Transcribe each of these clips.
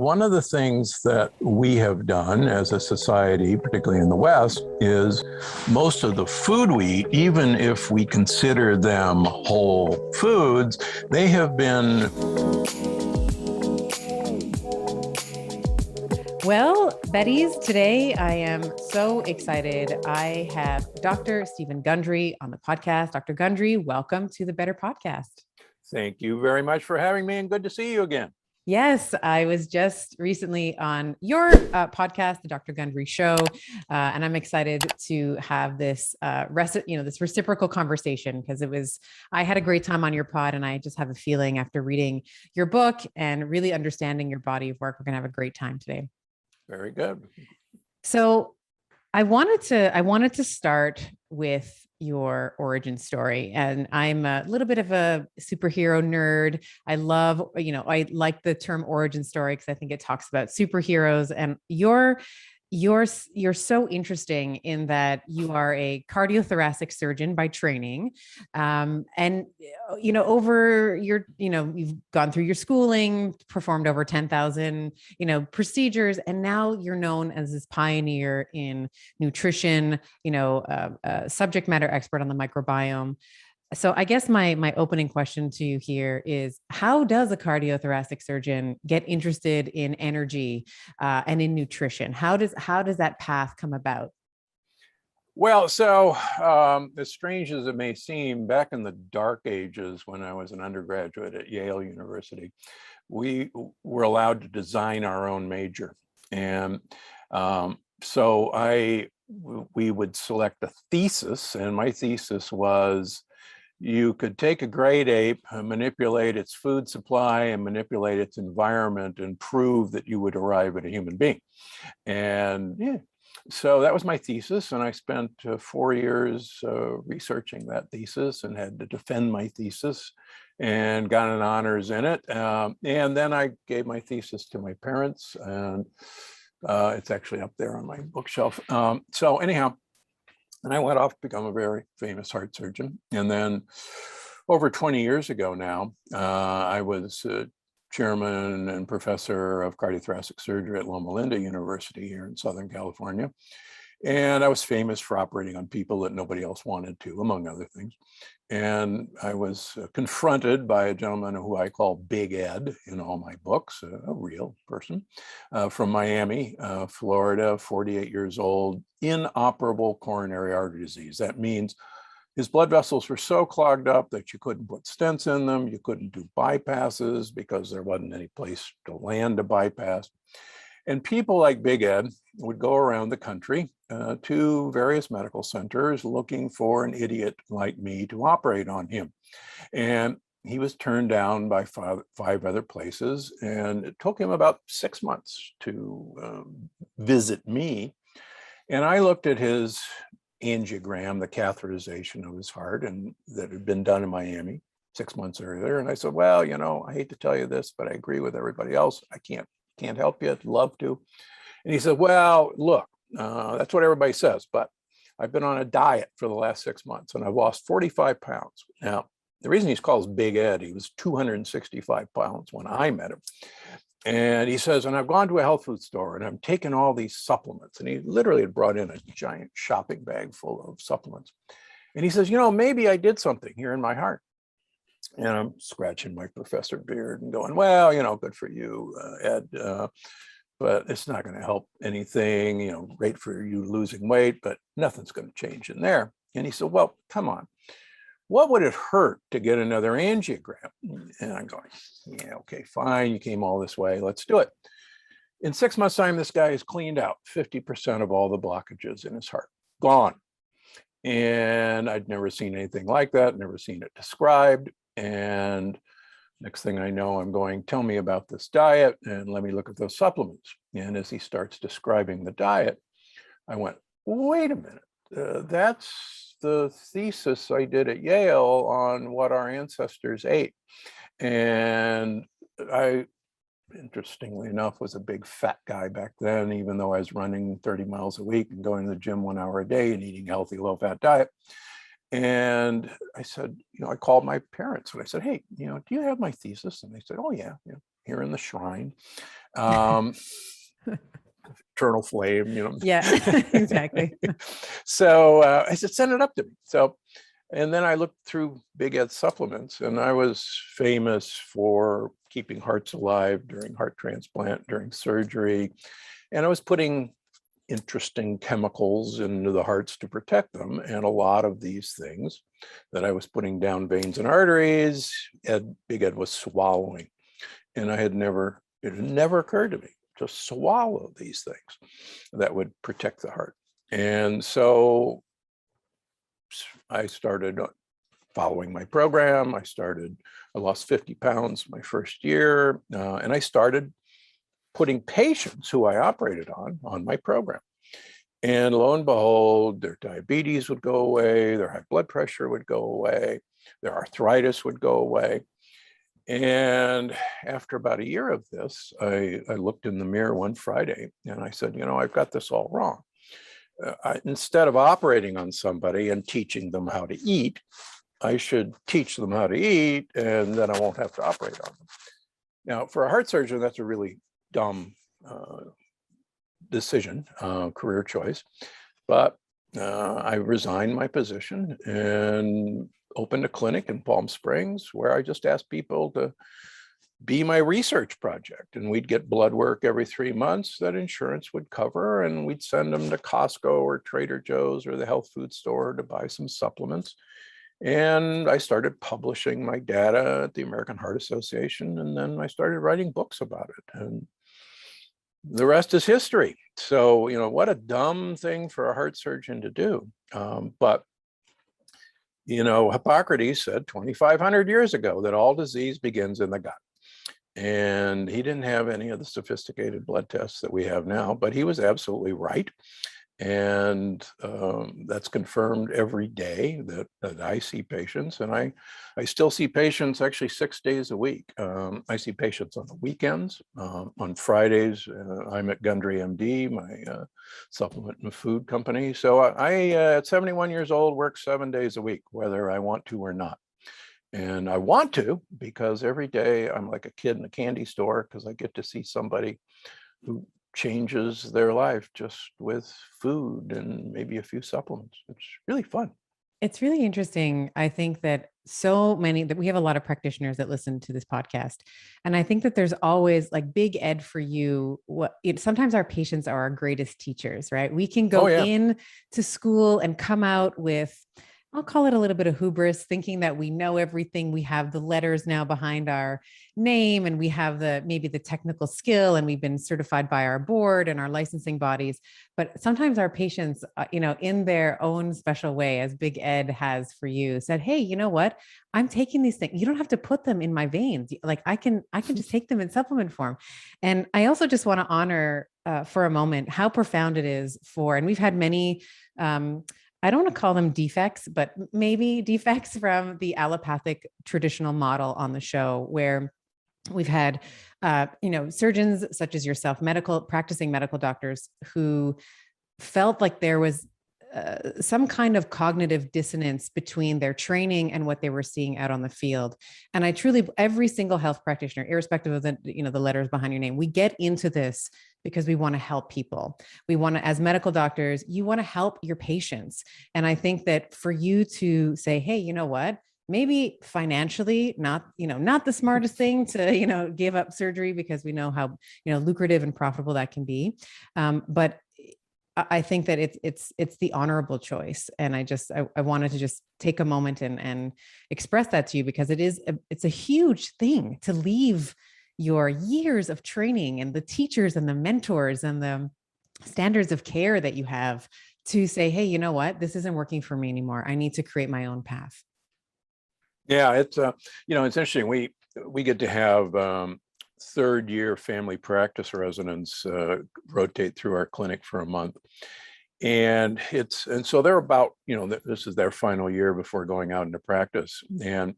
one of the things that we have done as a society, particularly in the West, is most of the food we eat, even if we consider them whole foods, they have been. Well, Betties, today I am so excited. I have Dr. Stephen Gundry on the podcast. Dr. Gundry, welcome to the Better Podcast. Thank you very much for having me, and good to see you again. Yes, I was just recently on your podcast, the Dr. Gundry Show, and I'm excited to have this this reciprocal conversation because I had a great time on your pod, and I just have a feeling after reading your book and really understanding your body of work, we're gonna have a great time today. Very good. So I wanted to start with your origin story. And I'm a little bit of a superhero nerd. I love, I like the term origin story because I think it talks about superheroes, and you're so interesting in that you are a cardiothoracic surgeon by training. Over you've gone through your schooling, performed over 10,000, procedures, and now you're known as this pioneer in nutrition, subject matter expert on the microbiome. So I guess my opening question to you here is, how does a cardiothoracic surgeon get interested in energy and in nutrition? How does that path come about? Well, so as strange as it may seem, back in the dark ages when I was an undergraduate at Yale University, we were allowed to design our own major. And we would select a thesis, and my thesis was, you could take a great ape, manipulate its food supply and manipulate its environment and prove that you would arrive at a human being. And so that was my thesis. And I spent 4 years researching that thesis and had to defend my thesis and got an honors in it. And then I gave my thesis to my parents, and it's actually up there on my bookshelf. So anyhow, and I went off to become a very famous heart surgeon. And then over 20 years ago now, I was chairman and professor of cardiothoracic surgery at Loma Linda University here in Southern California. And I was famous for operating on people that nobody else wanted to, among other things. And I was confronted by a gentleman who I call Big Ed in all my books, a real person from Miami, Florida, 48 years old, inoperable coronary artery disease. That means his blood vessels were so clogged up that you couldn't put stents in them. You couldn't do bypasses because there wasn't any place to land a bypass. And people like Big Ed would go around the country to various medical centers looking for an idiot like me to operate on him. And he was turned down by five other places. And it took him about 6 months to visit me. And I looked at his angiogram, the catheterization of his heart, and that had been done in Miami 6 months earlier. And I said, well, I hate to tell you this, but I agree with everybody else. I can't help you. I'd love to. And he said, well, look, that's what everybody says, but I've been on a diet for the last 6 months and I've lost 45 pounds. Now, the reason he's called Big Ed, he was 265 pounds when I met him. And he says, and I've gone to a health food store and I'm taking all these supplements. And he literally had brought in a giant shopping bag full of supplements. And he says, maybe I did something here in my heart. And I'm scratching my professor beard and going, well, good for you, Ed, but it's not going to help anything, great for you losing weight, but nothing's going to change in there. And he said, well, come on, what would it hurt to get another angiogram? And I'm going, yeah, okay, fine. You came all this way. Let's do it. In 6 months' time, this guy has cleaned out 50% of all the blockages in his heart, gone. And I'd never seen anything like that, never seen it described. And next thing I know, I'm going, tell me about this diet and let me look at those supplements. And as he starts describing the diet, I went, wait a minute, that's the thesis I did at Yale on what our ancestors ate. And I, interestingly enough, was a big fat guy back then, even though I was running 30 miles a week and going to the gym 1 hour a day and eating a healthy, low-fat diet. And I said, I called my parents and I said, hey, do you have my thesis? And they said, oh, yeah. here in the shrine. Eternal flame, you know. Yeah, exactly. So I said, send it up to me. So, and then I looked through Big Ed supplements, and I was famous for keeping hearts alive during heart transplant, during surgery. And I was putting interesting chemicals into the hearts to protect them. And a lot of these things that I was putting down veins and arteries, Big Ed was swallowing. And it had never occurred to me to swallow these things that would protect the heart. And so I started following my program. I lost 50 pounds my first year, and I started putting patients who I operated on my program. And lo and behold, their diabetes would go away, their high blood pressure would go away, their arthritis would go away. And after about a year of this, I looked in the mirror one Friday and I said, you know, I've got this all wrong. Instead of operating on somebody and teaching them how to eat, I should teach them how to eat, and then I won't have to operate on them. Now, for a heart surgeon, that's a really dumb decision, career choice. But I resigned my position and opened a clinic in Palm Springs where I just asked people to be my research project. And we'd get blood work every 3 months that insurance would cover, and we'd send them to Costco or Trader Joe's or the health food store to buy some supplements. And I started publishing my data at the American Heart Association, and then I started writing books about it. And the rest is history. So, you know, what a dumb thing for a heart surgeon to do. But, you know, Hippocrates said 2,500 years ago that all disease begins in the gut. And he didn't have any of the sophisticated blood tests that we have now, but he was absolutely right. And that's confirmed every day that I see patients. And I still see patients actually 6 days a week. I see patients on the weekends. On Fridays, I'm at Gundry MD, my supplement and food company. So I at 71 years old, work 7 days a week, whether I want to or not. And I want to because every day I'm like a kid in a candy store because I get to see somebody who changes their life just with food and maybe a few supplements. It's really fun. It's really interesting. I think that we have a lot of practitioners that listen to this podcast. And I think that there's always like Big Ed for you. Sometimes our patients are our greatest teachers, right? We can go in to school and come out with, I'll call it a little bit of hubris, thinking that we know everything. We have the letters now behind our name, and we have maybe the technical skill, and we've been certified by our board and our licensing bodies. But sometimes our patients, in their own special way, as Big Ed has for you, said, "Hey, you know what? I'm taking these things. You don't have to put them in my veins. Like I can just take them in supplement form." And I also just want to honor for a moment how profound it is and we've had many. I don't want to call them defects, but maybe defects from the allopathic traditional model on the show, where we've had, surgeons such as yourself, practicing medical doctors who felt like there was some kind of cognitive dissonance between their training and what they were seeing out on the field. And I truly, every single health practitioner, irrespective of the letters behind your name, we get into this because we want to help people. We want to, as medical doctors, you want to help your patients. And I think that for you to say, hey, you know what? Maybe financially, not the smartest thing to, give up surgery, because we know how, lucrative and profitable that can be. But I think that it's the honorable choice. And I wanted to just take a moment and express that to you, because it's a huge thing to leave your years of training and the teachers and the mentors and the standards of care that you have to say, hey, you know what, this isn't working for me anymore. I need to create my own path. Yeah, it's interesting. We get to have third-year family practice residents rotate through our clinic for a month. And so they're about, this is their final year before going out into practice. And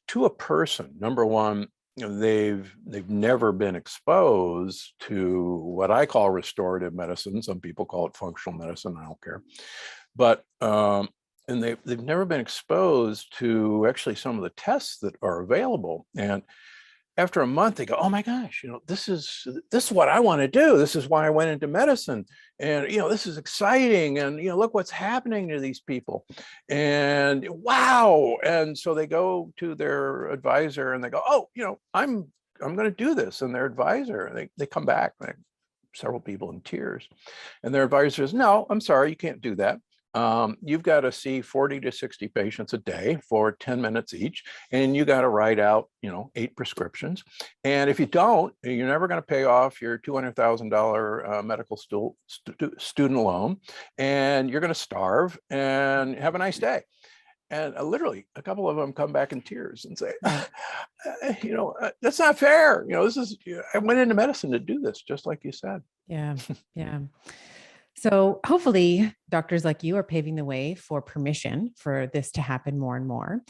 to a person, number one, they've never been exposed to what I call restorative medicine. Some people call it functional medicine. I don't care. But and they've never been exposed to actually some of the tests that are available. And after a month, they go, oh my gosh, this is what I want to do. This is why I went into medicine. And, this is exciting. And, look what's happening to these people. And wow. And so they go to their advisor and they go, oh, I'm going to do this. And their advisor, they come back, several people in tears. And their advisor says, no, I'm sorry, you can't do that. You've got to see 40 to 60 patients a day for 10 minutes each, and you got to write out, 8 prescriptions. And if you don't, you're never going to pay off your $200,000 medical student loan, and you're going to starve and have a nice day. And literally, a couple of them come back in tears and say, that's not fair. I went into medicine to do this, just like you said. Yeah. Yeah. So hopefully doctors like you are paving the way for permission for this to happen more and more.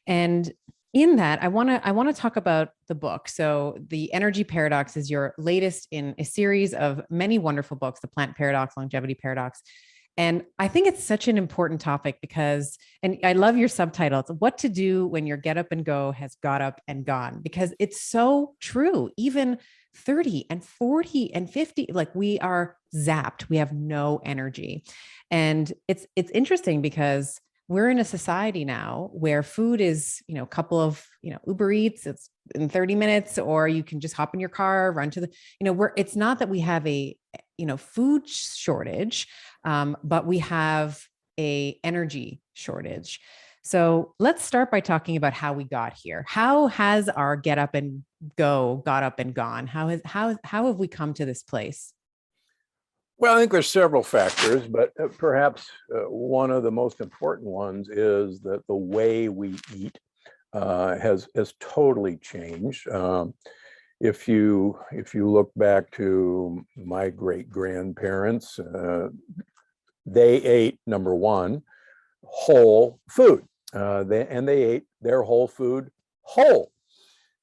And in that, I want to talk about the book. So the Energy Paradox is your latest in a series of many wonderful books, the Plant Paradox, Longevity Paradox. And I think it's such an important topic because, and I love your subtitle, it's what to do when your get up and go has got up and gone, because it's so true. Even 30 and 40 and 50, like we are zapped. We have no energy. And it's interesting because we're in a society now where food is, a couple of, Uber Eats, it's in 30 minutes, or you can just hop in your car, run to the, it's not that we have a, food shortage, but we have a energy shortage. So let's start by talking about how we got here. How has our get up and go got up and gone? How have we come to this place? Well, I think there's several factors, but perhaps one of the most important ones is that the way we eat has totally changed. If you look back to my great grandparents, they ate, number one, whole food. They ate their whole food whole.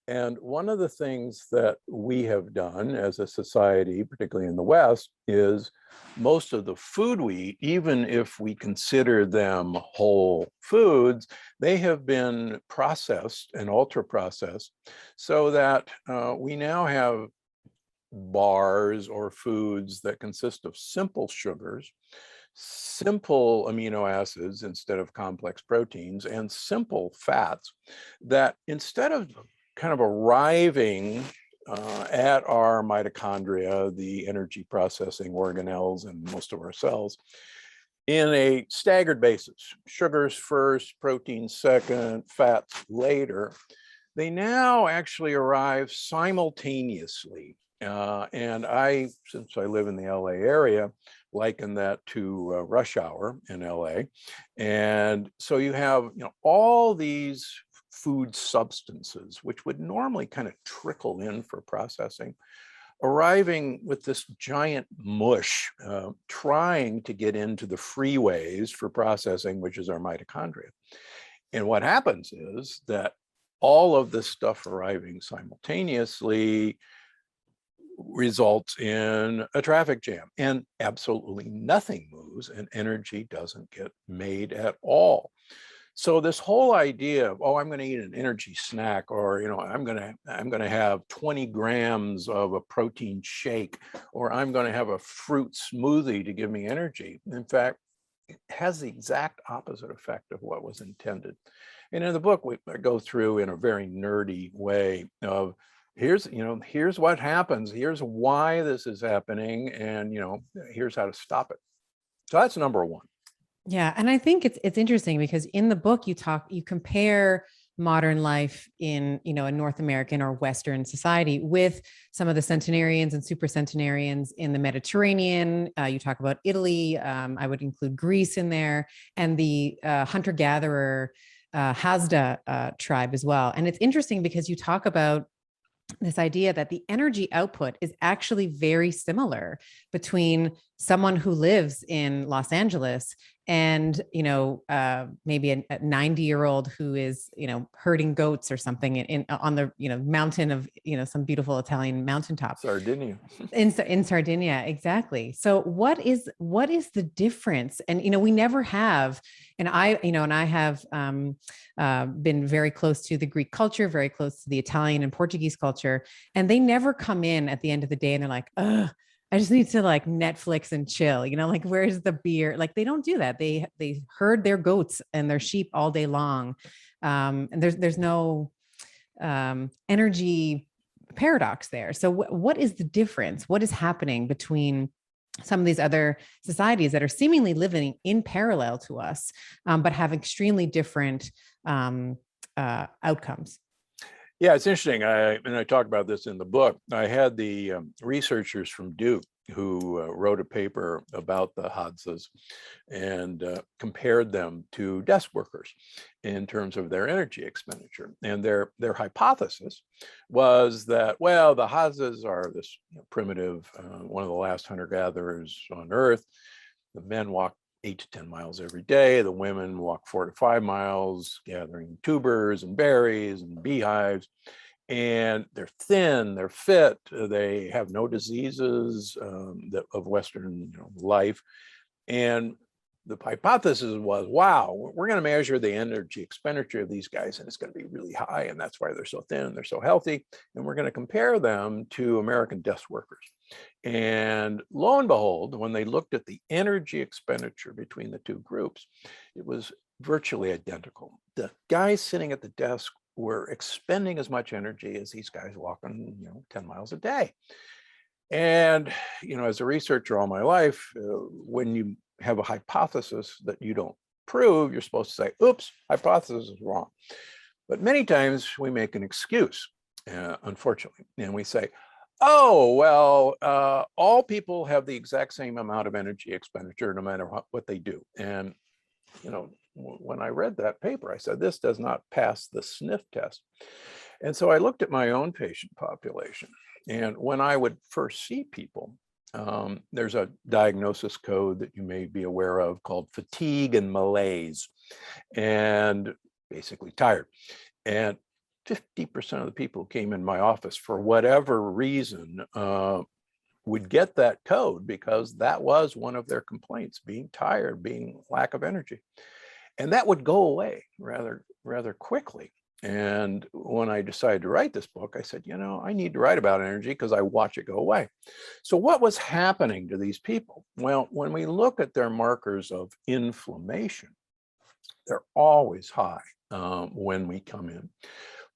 And one of the things that we have done as a society, particularly in the West, is most of the food we eat, even if we consider them whole foods, they have been processed and ultra processed so that we now have bars or foods that consist of simple sugars, simple amino acids instead of complex proteins, and simple fats that instead of kind of arriving at our mitochondria, the energy processing organelles in most of our cells, in a staggered basis, sugars first, proteins second, fats later, they now actually arrive simultaneously. And since I live in the LA area, liken that to rush hour in LA. And so you have, all these food substances, which would normally kind of trickle in for processing, arriving with this giant mush, trying to get into the freeways for processing, which is our mitochondria. And what happens is that all of this stuff arriving simultaneously results in a traffic jam, and absolutely nothing moves and energy doesn't get made at all. So this whole idea of, I'm going to eat an energy snack, or, I'm going to have 20 grams of a protein shake, or I'm going to have a fruit smoothie to give me energy. In fact, it has the exact opposite effect of what was intended. And in the book, we go through in a very nerdy way of, here's what happens, here's why this is happening, and, here's how to stop it. So that's number one. Yeah. And I think it's interesting because in the book, you compare modern life in, a North American or Western society with some of the centenarians and super centenarians in the Mediterranean. You talk about Italy. I would include Greece in there, and the hunter-gatherer Hasda tribe as well. And it's interesting because you talk about this idea that the energy output is actually very similar between someone who lives in Los Angeles and, maybe a 90-year-old who is, herding goats or something on the, mountain of, some beautiful Italian mountaintop. Sardinia. In Sardinia, exactly. So what is the difference? And, we never have, and I have been very close to the Greek culture, very close to the Italian and Portuguese culture, and they never come in at the end of the day and they're like, ugh, I just need to like Netflix and chill, like, where's the beer? Like, they don't do that. They herd their goats and their sheep all day long. And there's no energy paradox there. So what is the difference? What is happening between some of these other societies that are seemingly living in parallel to us, but have extremely different outcomes? Yeah, it's interesting. And I talk about this in the book. I had the researchers from Duke who wrote a paper about the Hadzas and compared them to desk workers in terms of their energy expenditure. And their hypothesis was that, well, the Hadzas are this primitive, one of the last hunter-gatherers on Earth. The men walk 8 to 10 miles every day. The women walk 4 to 5 miles, gathering tubers and berries and beehives. And they're thin, they're fit, they have no diseases of Western life. And the hypothesis was, wow, we're going to measure the energy expenditure of these guys, and it's going to be really high. And that's why they're so thin and they're so healthy. And we're going to compare them to American desk workers. And lo and behold, when they looked at the energy expenditure between the two groups, it was virtually identical. The guys sitting at the desk were expending as much energy as these guys walking 10 miles a day. And as a researcher all my life, when you have a hypothesis that you don't prove, you're supposed to say, oops, hypothesis is wrong. But many times we make an excuse, unfortunately, and we say, oh, well, all people have the exact same amount of energy expenditure no matter what they do. And when I read that paper, I said, this does not pass the sniff test. And so I looked at my own patient population. And when I would first see people, there's a diagnosis code that you may be aware of called fatigue and malaise, and basically tired. And 50% of the people who came in my office for whatever reason would get that code because that was one of their complaints, being tired, being lack of energy. And that would go away rather quickly. And when I decided to write this book, I said, I need to write about energy because I watch it go away. So what was happening to these people? Well, when we look at their markers of inflammation, they're always high when we come in.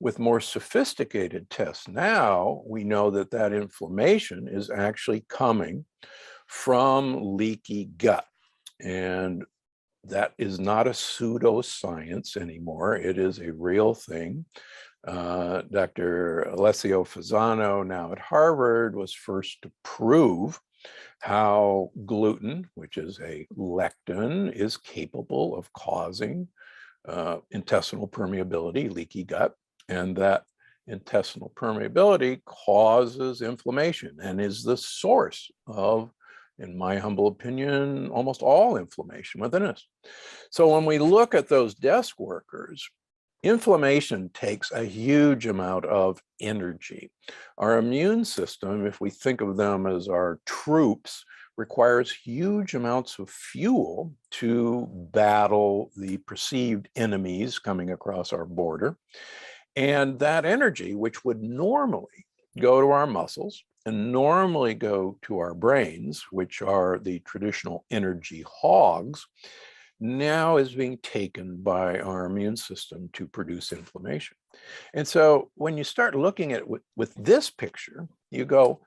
With more sophisticated tests now, we know that inflammation is actually coming from leaky gut. And that is not a pseudoscience anymore. It is a real thing. Dr. Alessio Fasano, now at Harvard, was first to prove how gluten, which is a lectin, is capable of causing intestinal permeability, leaky gut, and that intestinal permeability causes inflammation and is the source of, in my humble opinion, almost all inflammation within us. So when we look at those desk workers, inflammation takes a huge amount of energy. Our immune system, if we think of them as our troops, requires huge amounts of fuel to battle the perceived enemies coming across our border. And that energy, which would normally go to our muscles and normally go to our brains, which are the traditional energy hogs, now is being taken by our immune system to produce inflammation. And so when you start looking at it with this picture, you go,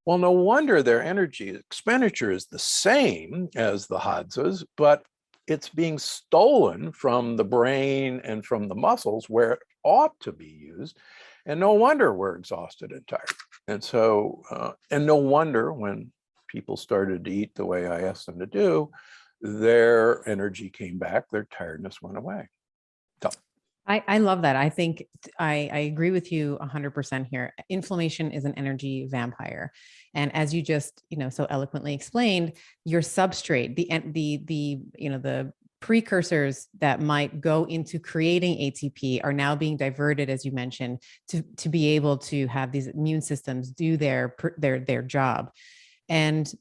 well, no wonder their energy expenditure is the same as the Hadzas, but it's being stolen from the brain and from the muscles where it ought to be used. And no wonder we're exhausted and tired. And so, and no wonder when people started to eat the way I asked them to do, their energy came back, their tiredness went away. So. I love that. I think I agree with you 100% here. Inflammation is an energy vampire. And as you just, so eloquently explained, your substrate, the precursors that might go into creating ATP are now being diverted, as you mentioned, to be able to have these immune systems do their job. And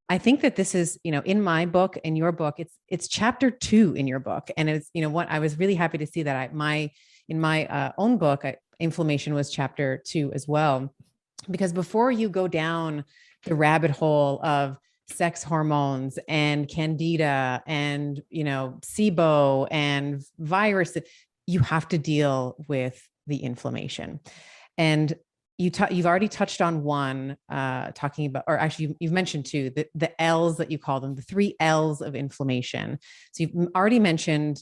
I think that this is, in my book, in your book, it's chapter 2 in your book. And it's, what I was really happy to see that in my own book, inflammation was chapter 2 as well, because before you go down the rabbit hole of sex hormones and candida and, SIBO and virus, you have to deal with the inflammation. And you've already touched on one, talking about, or actually you've mentioned two, the L's that you call them, the 3 L's of inflammation. So you've already mentioned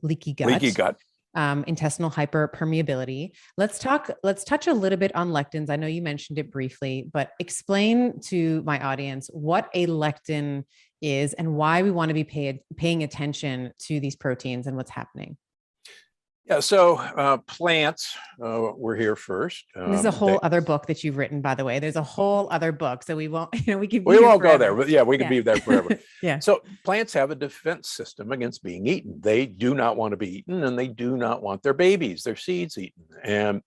leaky gut, intestinal hyperpermeability. Let's touch a little bit on lectins. I know you mentioned it briefly, but explain to my audience what a lectin is and why we want to be paying attention to these proteins and what's happening. Yeah, so plants were here first. This is a whole other book that you've written, by the way. There's a whole other book, so we won't. We won't go there, but yeah, we could be there forever. Yeah. So plants have a defense system against being eaten. They do not want to be eaten, and they do not want their babies, their seeds, eaten. And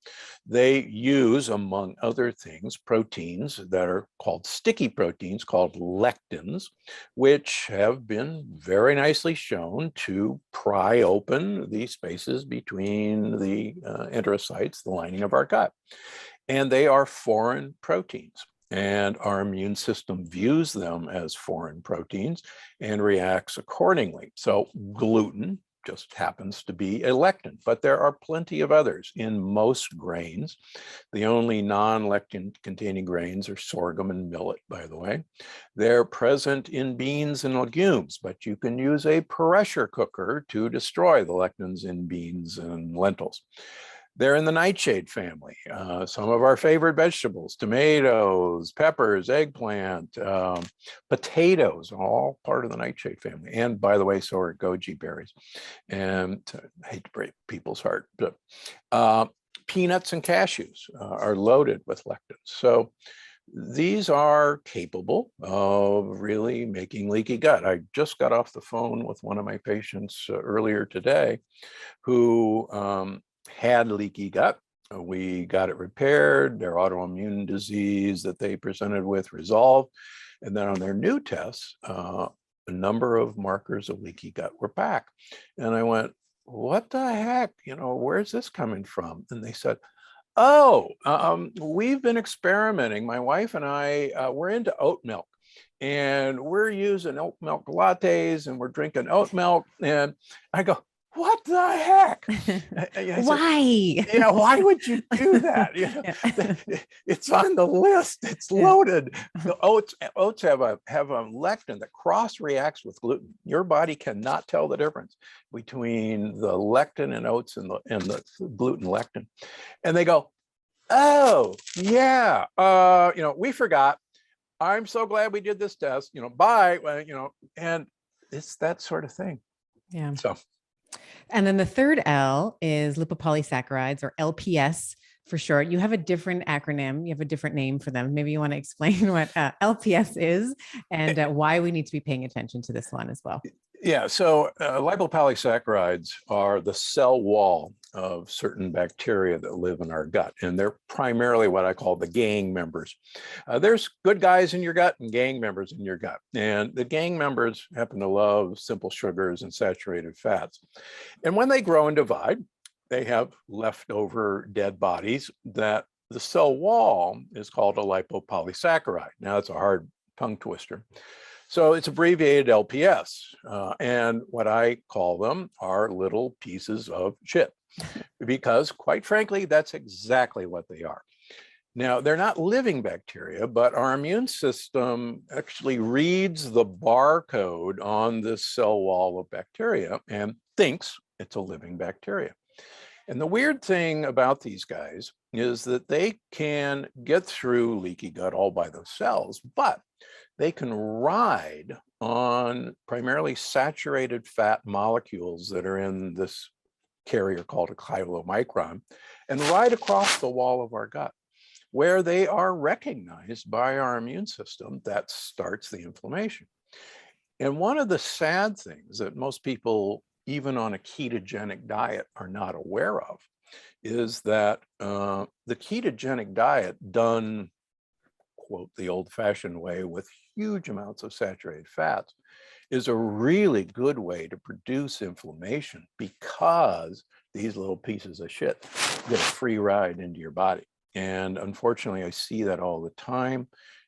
they use, among other things, proteins that are called sticky proteins, called lectins, which have been very nicely shown to pry open the spaces between the enterocytes, the lining of our gut. And they are foreign proteins. And our immune system views them as foreign proteins and reacts accordingly. So gluten just happens to be a lectin, but there are plenty of others in most grains. The only non-lectin containing grains are sorghum and millet, by the way. They're present in beans and legumes, but you can use a pressure cooker to destroy the lectins in beans and lentils. They're in the nightshade family. Some of our favorite vegetables, tomatoes, peppers, eggplant, potatoes, all part of the nightshade family. And by the way, so are goji berries. And I hate to break people's heart, but peanuts and cashews are loaded with lectins. So these are capable of really making leaky gut. I just got off the phone with one of my patients earlier today who had leaky gut. We got it repaired, their autoimmune disease that they presented with resolved. And then on their new tests, a number of markers of leaky gut were back. And I went, what the heck? Where's this coming from? And they said, oh, we've been experimenting. My wife and I, we're into oat milk. And we're using oat milk lattes and we're drinking oat milk. And I go, what the heck? Why? Why would you do that? It's on the list. It's loaded. The oats have a lectin that cross reacts with gluten. Your body cannot tell the difference between the lectin in oats and the gluten lectin. And they go, oh yeah, we forgot. I'm so glad we did this test. Bye. And it's that sort of thing. Yeah. So. And then the third L is lipopolysaccharides, or LPS for short. You have a different acronym. You have a different name for them. Maybe you want to explain what LPS is and why we need to be paying attention to this one as well. Yeah, so lipopolysaccharides are the cell wall of certain bacteria that live in our gut, and they're primarily what I call the gang members. There's good guys in your gut and gang members in your gut, and the gang members happen to love simple sugars and saturated fats. And when they grow and divide, they have leftover dead bodies that the cell wall is called a lipopolysaccharide. Now, it's a hard tongue twister. So it's abbreviated LPS, and what I call them are little pieces of shit, because quite frankly, that's exactly what they are. Now, they're not living bacteria, but our immune system actually reads the barcode on this cell wall of bacteria and thinks it's a living bacteria. And the weird thing about these guys is that they can get through leaky gut all by themselves, but they can ride on primarily saturated fat molecules that are in this carrier called a chylomicron, and right across the wall of our gut, where they are recognized by our immune system that starts the inflammation. And one of the sad things that most people, even on a ketogenic diet, are not aware of is that the ketogenic diet done, quote, the old-fashioned way with huge amounts of saturated fats is a really good way to produce inflammation because these little pieces of shit get a free ride into your body. And unfortunately, I see that all the time.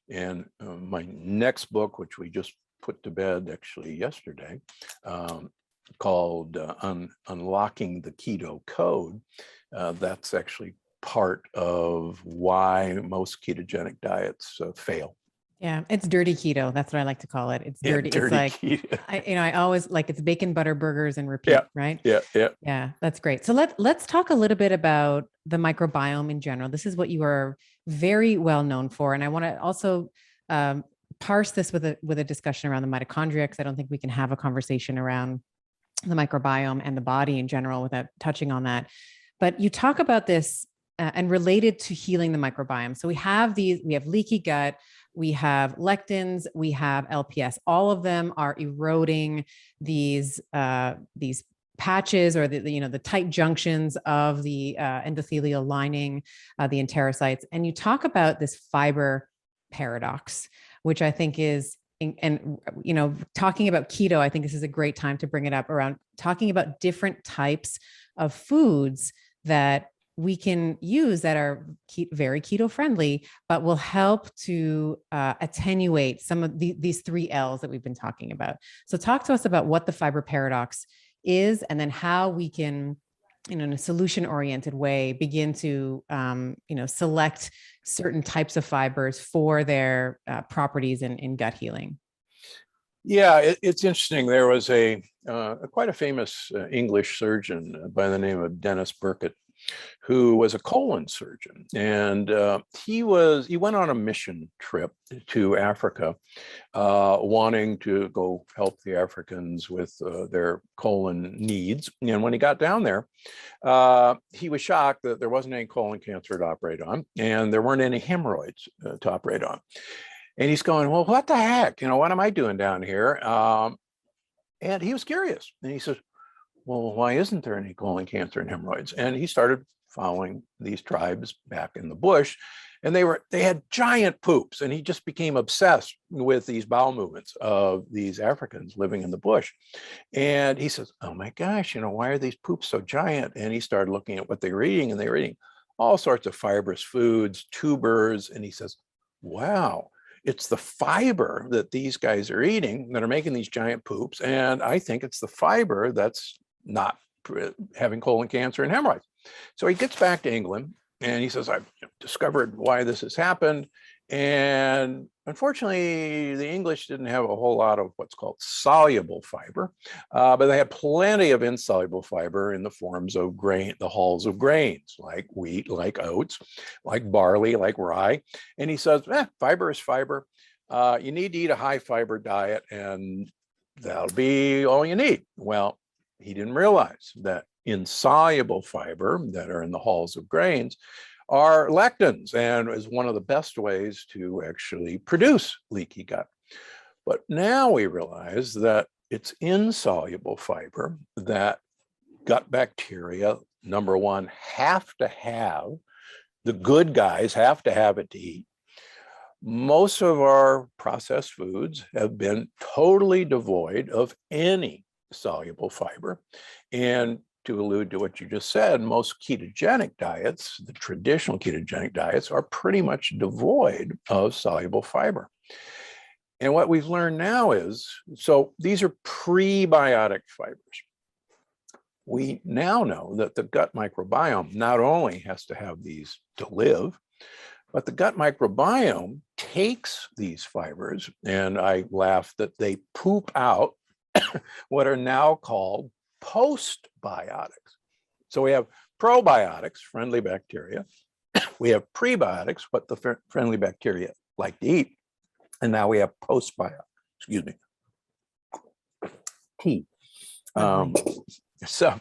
And my next book, which we just put to bed actually yesterday, called Unlocking the Keto Code, that's actually part of why most ketogenic diets fail. Yeah, it's dirty keto. That's what I like to call it. It's dirty. Dirty it's like, keto. I always like it's bacon, butter, burgers, and repeat, Yeah, right? Yeah. Yeah, that's great. So let's talk a little bit about the microbiome in general. This is what you are very well known for. And I want to also parse this with a discussion around the mitochondria, because I don't think we can have a conversation around the microbiome and the body in general without touching on that. But you talk about this and related to healing the microbiome. So we have leaky gut, we have lectins, we have LPS. All of them are eroding these patches or the tight junctions of the endothelial lining, the enterocytes. And you talk about this fiber paradox, which I think is, and talking about keto, I think this is a great time to bring it up around talking about different types of foods that we can use that are very keto friendly, but will help to attenuate some of these 3 L's that we've been talking about. So talk to us about what the fiber paradox is, and then how we can, in a solution-oriented way, begin to, select certain types of fibers for their properties in gut healing. Yeah, it's interesting. There was quite a famous English surgeon by the name of Dennis Burkitt, who was a colon surgeon, and he went on a mission trip to Africa, wanting to go help the Africans with their colon needs. And when he got down there, he was shocked that there wasn't any colon cancer to operate on, and there weren't any hemorrhoids to operate on. And he's going, well, what the heck? What am I doing down here? And he was curious, and he says, well, why isn't there any colon cancer and hemorrhoids? And he started following these tribes back in the bush, and they had giant poops, and he just became obsessed with these bowel movements of these Africans living in the bush. And he says, oh my gosh, why are these poops so giant? And he started looking at what they were eating, and they were eating all sorts of fibrous foods, tubers. And he says, wow, it's the fiber that these guys are eating that are making these giant poops. And I think it's the fiber that's not having colon cancer and hemorrhoids. So he gets back to England, and he says, I've discovered why this has happened. And unfortunately, the English didn't have a whole lot of what's called soluble fiber, but they had plenty of insoluble fiber in the forms of grain, the hulls of grains, like wheat, like oats, like barley, like rye. And he says, fiber is fiber. You need to eat a high fiber diet, and that'll be all you need. Well, he didn't realize that insoluble fiber that are in the hulls of grains are lectins, and is one of the best ways to actually produce leaky gut. But now we realize that it's insoluble fiber that gut bacteria, number one, have to have. The good guys have to have it to eat. Most of our processed foods have been totally devoid of any soluble fiber. And to allude to what you just said, most ketogenic diets, the traditional ketogenic diets, are pretty much devoid of soluble fiber. And what we've learned now is, so these are prebiotic fibers. We now know that the gut microbiome not only has to have these to live, but the gut microbiome takes these fibers, and I laugh that they poop out what are now called postbiotics. So we have probiotics, friendly bacteria. We have prebiotics, what the friendly bacteria like to eat. And now we have postbiotics, tea. So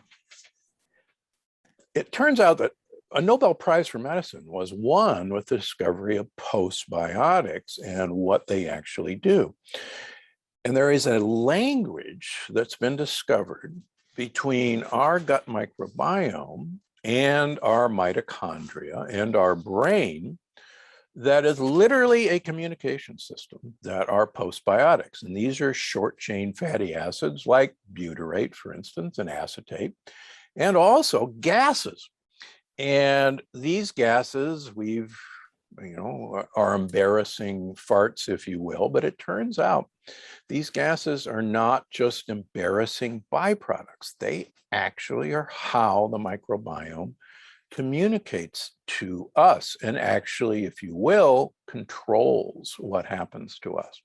it turns out that a Nobel Prize for medicine was won with the discovery of postbiotics and what they actually do. And there is a language that's been discovered between our gut microbiome and our mitochondria and our brain that is literally a communication system that are postbiotics. And these are short chain fatty acids like butyrate, for instance, and acetate, and also gases. And these gases are embarrassing farts, if you will, but it turns out these gases are not just embarrassing byproducts. They actually are how the microbiome communicates to us and actually, if you will, controls what happens to us.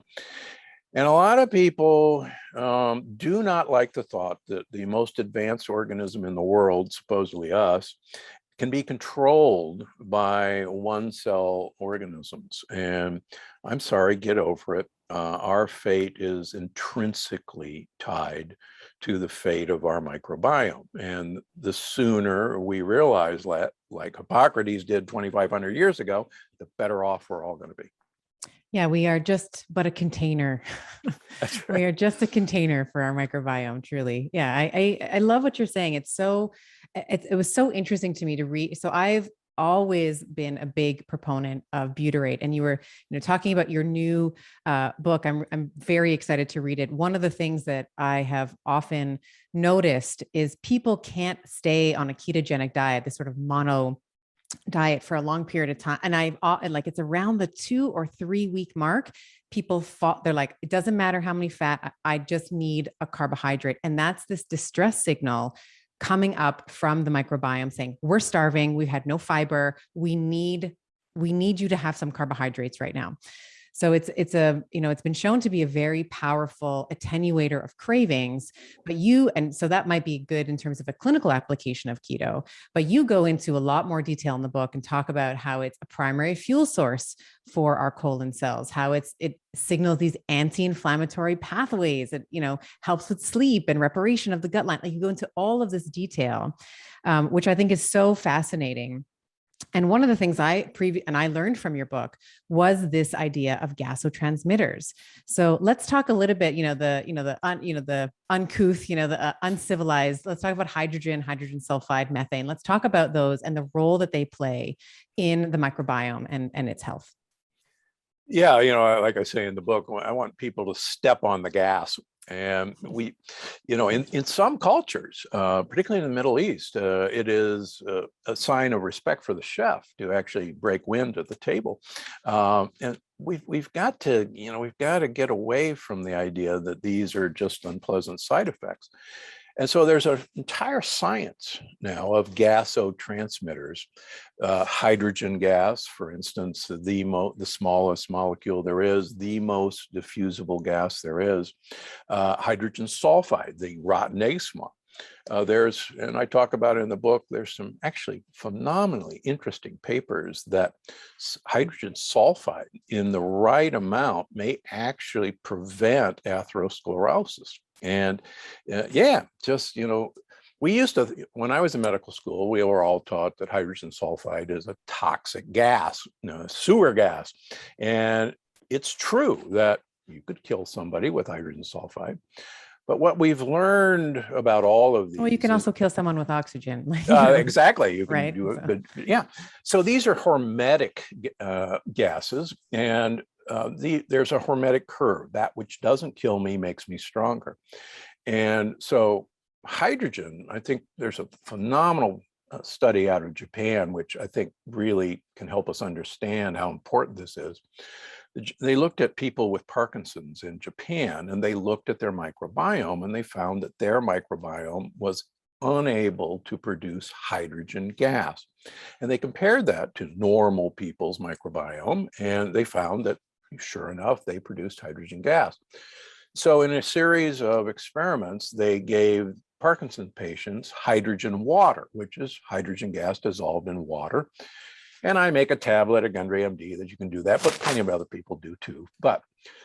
And a lot of people do not like the thought that the most advanced organism in the world, supposedly us, can be controlled by one cell organisms. And I'm sorry, get over it. Our fate is intrinsically tied to the fate of our microbiome. And the sooner we realize that, like Hippocrates did 2,500 years ago, the better off we're all going to be. Yeah, we are just but a container. That's right. We are just a container for our microbiome, truly. Yeah, I love what you're saying. It was so interesting to me to read. So I've always been a big proponent of butyrate, and you were talking about your new book. I'm very excited to read it. One of the things that I have often noticed is people can't stay on a ketogenic diet, this sort of mono diet, for a long period of time. And it's around the 2 or 3 week mark, they're like, it doesn't matter how many fat, I just need a carbohydrate. And that's this distress signal coming up from the microbiome saying, we're starving, we've had no fiber, we need you to have some carbohydrates right now. So it's been shown to be a very powerful attenuator of cravings, and so that might be good in terms of a clinical application of keto, but you go into a lot more detail in the book and talk about how it's a primary fuel source for our colon cells, how it signals these anti-inflammatory pathways. It, helps with sleep and reparation of the gut line. Like, you go into all of this detail, which I think is so fascinating. And one of the things I learned from your book was this idea of gasotransmitters. So let's talk a little bit, the uncouth, the uncivilized. Let's talk about hydrogen sulfide, methane. Let's talk about those and the role that they play in the microbiome and its health. Yeah, like I say in the book, I want people to step on the gas. And we, in some cultures, particularly in the Middle East, it is a sign of respect for the chef to actually break wind at the table. And we've got to get away from the idea that these are just unpleasant side effects. And so there's an entire science now of gasotransmitters. Hydrogen gas, for instance, the smallest molecule there is, the most diffusible gas there is. Hydrogen sulfide, the rotten egg smell. And I talk about it in the book, there's some actually phenomenally interesting papers that hydrogen sulfide in the right amount may actually prevent atherosclerosis. And we used to, when I was in medical school, we were all taught that hydrogen sulfide is a toxic gas, sewer gas. And it's true that you could kill somebody with hydrogen sulfide. But what we've learned about all of these. Well, you can also kill someone with oxygen. Exactly. You can right? do it. So. But yeah. So these are hormetic gases. And there's a hormetic curve. That which doesn't kill me makes me stronger. And so hydrogen, I think there's a phenomenal study out of Japan, which I think really can help us understand how important this is. They looked at people with Parkinson's in Japan, and they looked at their microbiome, and they found that their microbiome was unable to produce hydrogen gas. And they compared that to normal people's microbiome, and they found that, sure enough, they produced hydrogen gas. So in a series of experiments, they gave Parkinson's patients hydrogen water, which is hydrogen gas dissolved in water. And I make a tablet of Gundry MD that you can do that, but plenty of other people do too. But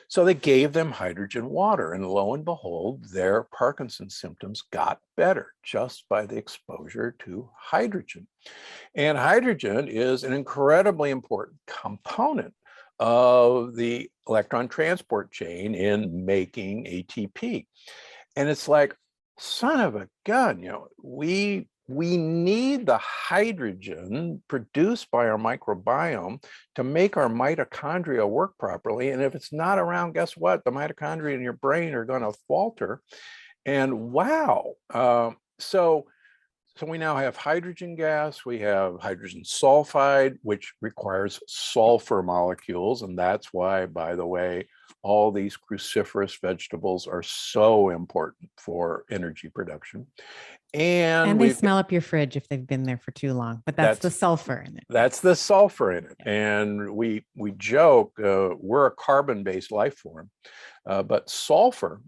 so they gave them hydrogen water, and lo and behold, their Parkinson's symptoms got better just by the exposure to hydrogen. And hydrogen is an incredibly important component of the electron transport chain in making ATP. And it's like, son of a gun, we need the hydrogen produced by our microbiome to make our mitochondria work properly. And if it's not around, guess what? The mitochondria in your brain are going to falter. And wow. So we now have hydrogen gas, we have hydrogen sulfide, which requires sulfur molecules. And that's why, by the way, all these cruciferous vegetables are so important for energy production. And they smell up your fridge if they've been there for too long, but that's the sulfur in it. That's the sulfur in it. Yeah. And we joke, we're a carbon-based life form, but sulfur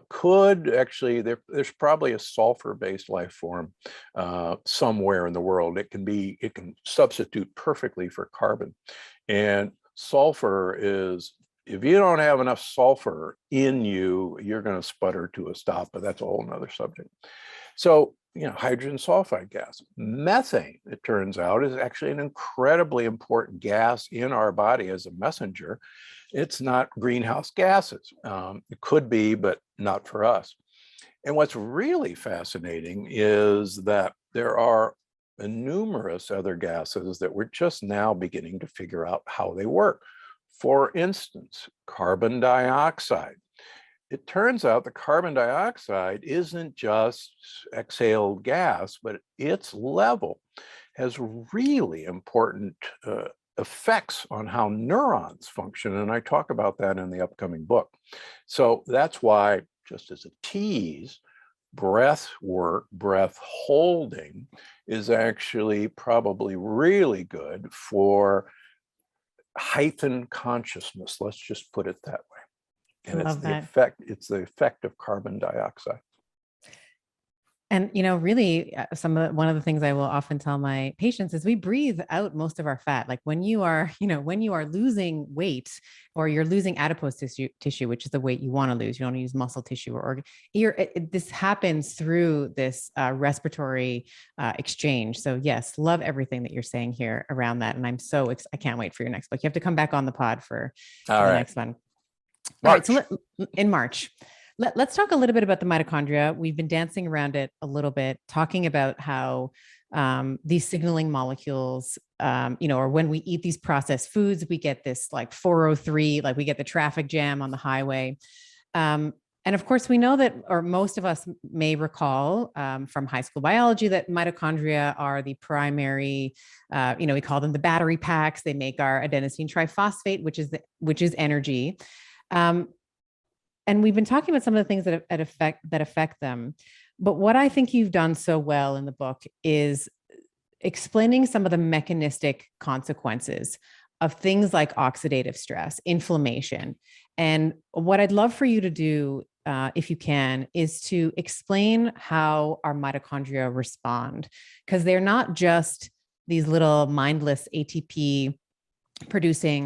could actually, there's probably a sulfur-based life form somewhere in the world. It can substitute perfectly for carbon. And sulfur is, if you don't have enough sulfur in you, you're going to sputter to a stop, but that's a whole nother subject. So, hydrogen sulfide gas. Methane, it turns out, is actually an incredibly important gas in our body as a messenger. It's not greenhouse gases. It could be, but not for us. And what's really fascinating is that there are numerous other gases that we're just now beginning to figure out how they work. For instance, carbon dioxide. It turns out the carbon dioxide isn't just exhaled gas, but its level has really important effects on how neurons function. And I talk about that in the upcoming book. So that's why, just as a tease, breath work, breath holding is actually probably really good for heightened consciousness. Let's just put it that way. And it's the effect of carbon dioxide. And, really one of the things I will often tell my patients is we breathe out most of our fat. Like when you are losing weight or you're losing adipose tissue, which is the weight you want to lose, you don't want to use muscle tissue or organ. This happens through this respiratory exchange. So yes, love everything that you're saying here around that. And I can't wait for your next book. You have to come back on the pod for the next one. All right. So in March, let's talk a little bit about the mitochondria. We've been dancing around it a little bit, talking about how these signaling molecules, or when we eat these processed foods, we get this like 403, like we get the traffic jam on the highway. And of course, we know that, or most of us may recall from high school biology, that mitochondria are the primary, we call them the battery packs. They make our adenosine triphosphate, which is energy. And we've been talking about some of the things that affect them. But what I think you've done so well in the book is explaining some of the mechanistic consequences of things like oxidative stress, inflammation. And what I'd love for you to do, if you can, is to explain how our mitochondria respond, because they're not just these little mindless ATP producing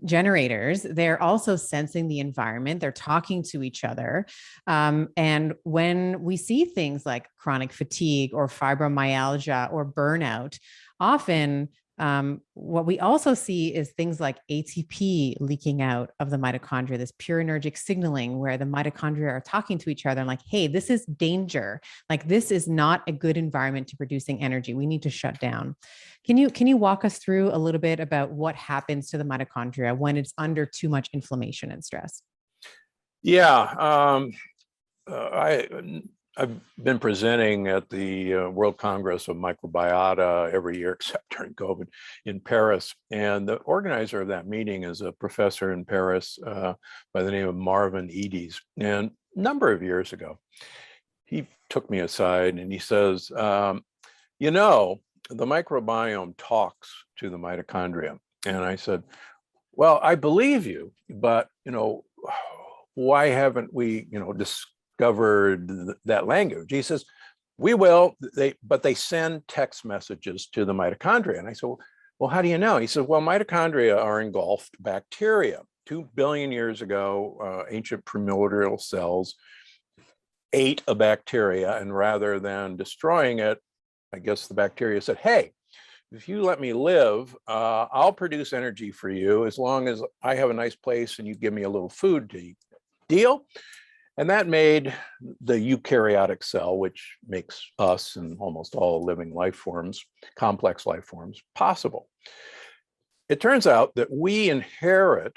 generators. They're also sensing the environment. They're talking to each other. And when we see things like chronic fatigue or fibromyalgia or burnout, often what we also see is things like ATP leaking out of the mitochondria, this purinergic signaling where the mitochondria are talking to each other and like, hey, this is danger. Like, this is not a good environment to producing energy. We need to shut down. Can you walk us through a little bit about what happens to the mitochondria when it's under too much inflammation and stress? Yeah, I've been presenting at the World Congress of Microbiota every year, except during COVID, in Paris. And the organizer of that meeting is a professor in Paris by the name of Marvin Eades. And a number of years ago, he took me aside and he says, the microbiome talks to the mitochondria. And I said, well, I believe you, but, why haven't we, discovered that language? He says, we will, but they send text messages to the mitochondria. And I said, well, Well, how do you know? He said, well, mitochondria are engulfed bacteria. 2 billion years ago, ancient primordial cells ate a bacteria, and rather than destroying it, I guess the bacteria said, hey, if you let me live, I'll produce energy for you as long as I have a nice place and you give me a little food to eat. Deal? And that made the eukaryotic cell, which makes us and almost all living life forms, complex life forms, possible. It turns out that we inherit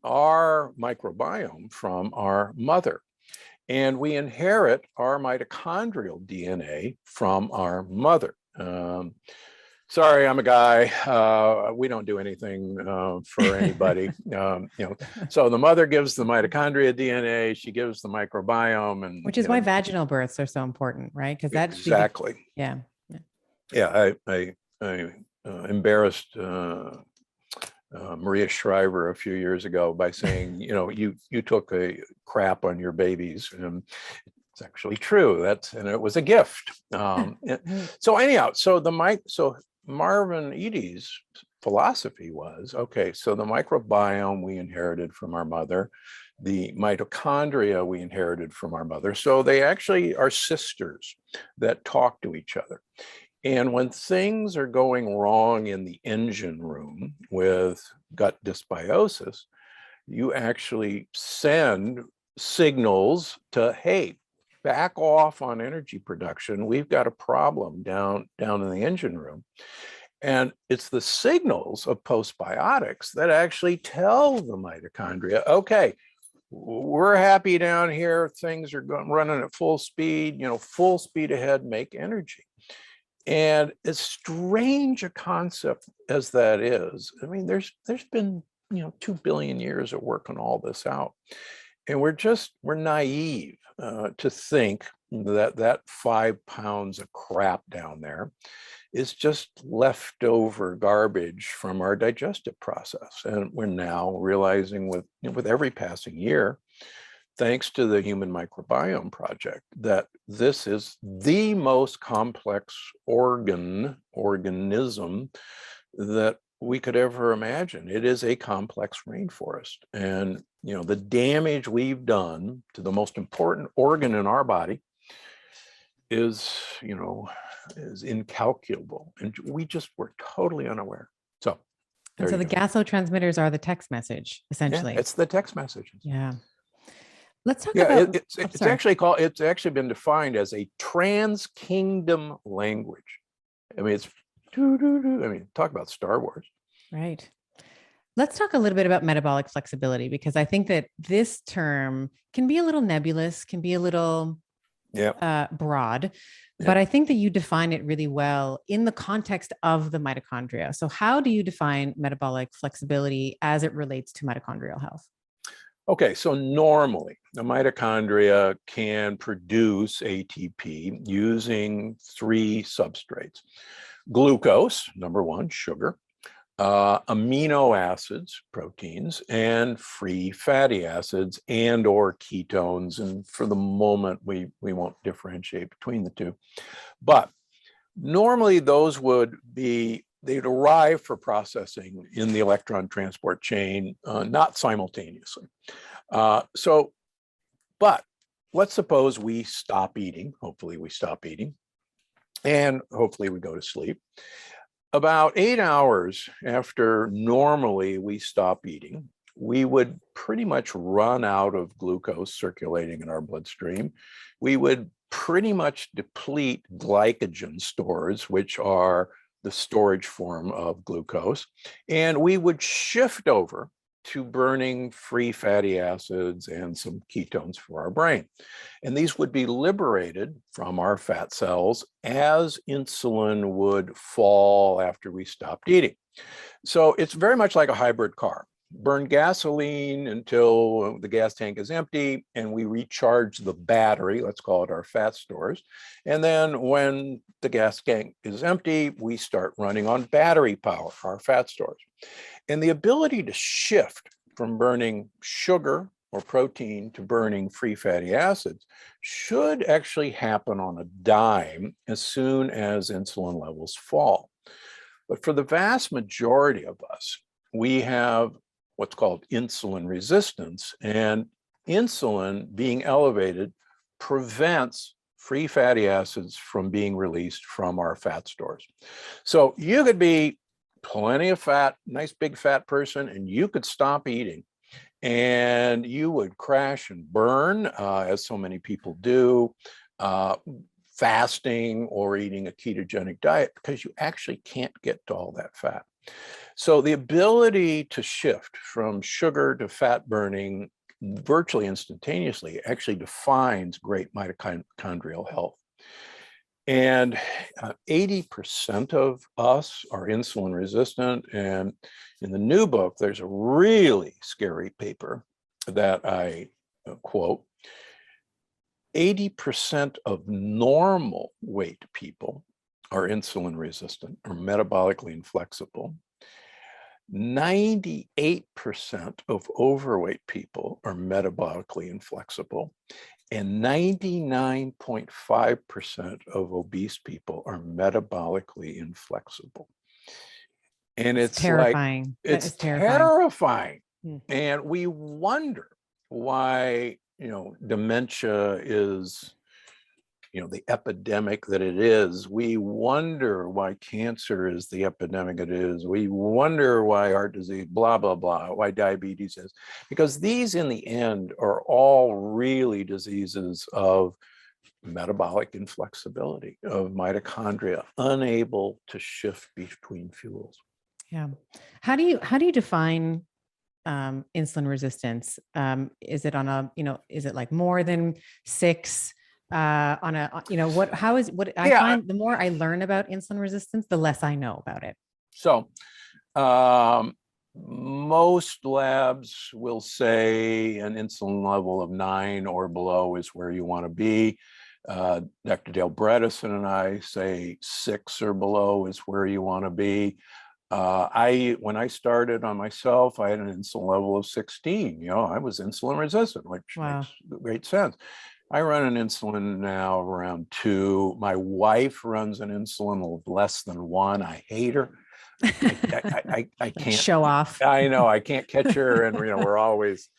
our microbiome from our mother, and we inherit our mitochondrial DNA from our mother. Sorry, I'm a guy. We don't do anything for anybody. So the mother gives the mitochondria DNA, she gives the microbiome, and Which is why vaginal births are so important, right? Because that exactly. Yeah. I embarrassed Maria Shriver a few years ago by saying, you took a crap on your babies, and it's actually true. And it was a gift. So anyhow, so Marvin Eddy's philosophy was, okay, so the microbiome we inherited from our mother, the mitochondria we inherited from our mother. So they actually are sisters that talk to each other. And when things are going wrong in the engine room with gut dysbiosis, you actually send signals to, hey, back off on energy production. We've got a problem down in the engine room. And it's the signals of postbiotics that actually tell the mitochondria, okay, we're happy down here. Things are running at full speed, full speed ahead, make energy. And as strange a concept as that is, I mean, there's been 2 billion years of working all this out, and we're naive to think that 5 pounds of crap down there is just leftover garbage from our digestive process. And we're now realizing with every passing year, thanks to the Human Microbiome Project, that this is the most complex organism that we could ever imagine. It is a complex rainforest. And, the damage we've done to the most important organ in our body is incalculable. And we just were totally unaware. So, and so the gasotransmitters are the text message, essentially. Yeah, it's the text messages. Yeah. Let's talk about. It's actually been defined as a trans-kingdom language. I mean, talk about Star Wars. Right. Let's talk a little bit about metabolic flexibility, because I think that this term can be a little nebulous, can be a little broad, but I think that you define it really well in the context of the mitochondria. So how do you define metabolic flexibility as it relates to mitochondrial health? Okay, so normally the mitochondria can produce ATP using 3 substrates: glucose, number 1, sugar, amino acids, proteins, and free fatty acids and or ketones. And for the moment, we won't differentiate between the two. But normally those they'd arrive for processing in the electron transport chain, not simultaneously. But let's suppose we stop eating. Hopefully we stop eating, and hopefully we go to sleep. About 8 hours after normally we stop eating, we would pretty much run out of glucose circulating in our bloodstream. We would pretty much deplete glycogen stores, which are the storage form of glucose, and we would shift over to burning free fatty acids and some ketones for our brain. And these would be liberated from our fat cells as insulin would fall after we stopped eating. So it's very much like a hybrid car. Burn gasoline until the gas tank is empty, and we recharge the battery, let's call it our fat stores. And then when the gas tank is empty, we start running on battery power, our fat stores. And the ability to shift from burning sugar or protein to burning free fatty acids should actually happen on a dime as soon as insulin levels fall. But for the vast majority of us, we have what's called insulin resistance, and insulin being elevated prevents free fatty acids from being released from our fat stores. So you could be plenty of fat, nice big fat person, and you could stop eating and you would crash and burn, as so many people do, fasting or eating a ketogenic diet, because you actually can't get to all that fat. So the ability to shift from sugar to fat burning virtually instantaneously actually defines great mitochondrial health. And 80% of us are insulin resistant. And in the new book, there's a really scary paper that I quote. 80% of normal weight people are insulin resistant or metabolically inflexible. 98% of overweight people are metabolically inflexible, and 99.5% of obese people are metabolically inflexible. And it's terrifying. Like, it's terrifying. And we wonder why, dementia is, the epidemic that it is. We wonder why cancer is the epidemic it is. We wonder why heart disease, blah, blah, blah, why diabetes is. Because these, in the end, are all really diseases of metabolic inflexibility, of mitochondria, unable to shift between fuels. Yeah. How do you define insulin resistance? Is it on a, is it like more than 6? On a, I find the more I learn about insulin resistance, the less I know about it. So most labs will say an insulin level of 9 or below is where you want to be. Dr. Dale Bredesen and I say 6 or below is where you want to be. When I started on myself, I had an insulin level of 16. I was insulin resistant, which makes great sense. I run an insulin now around 2. My wife runs an insulin of less than 1. I hate her. I can't show off. I know I can't catch her, and we're always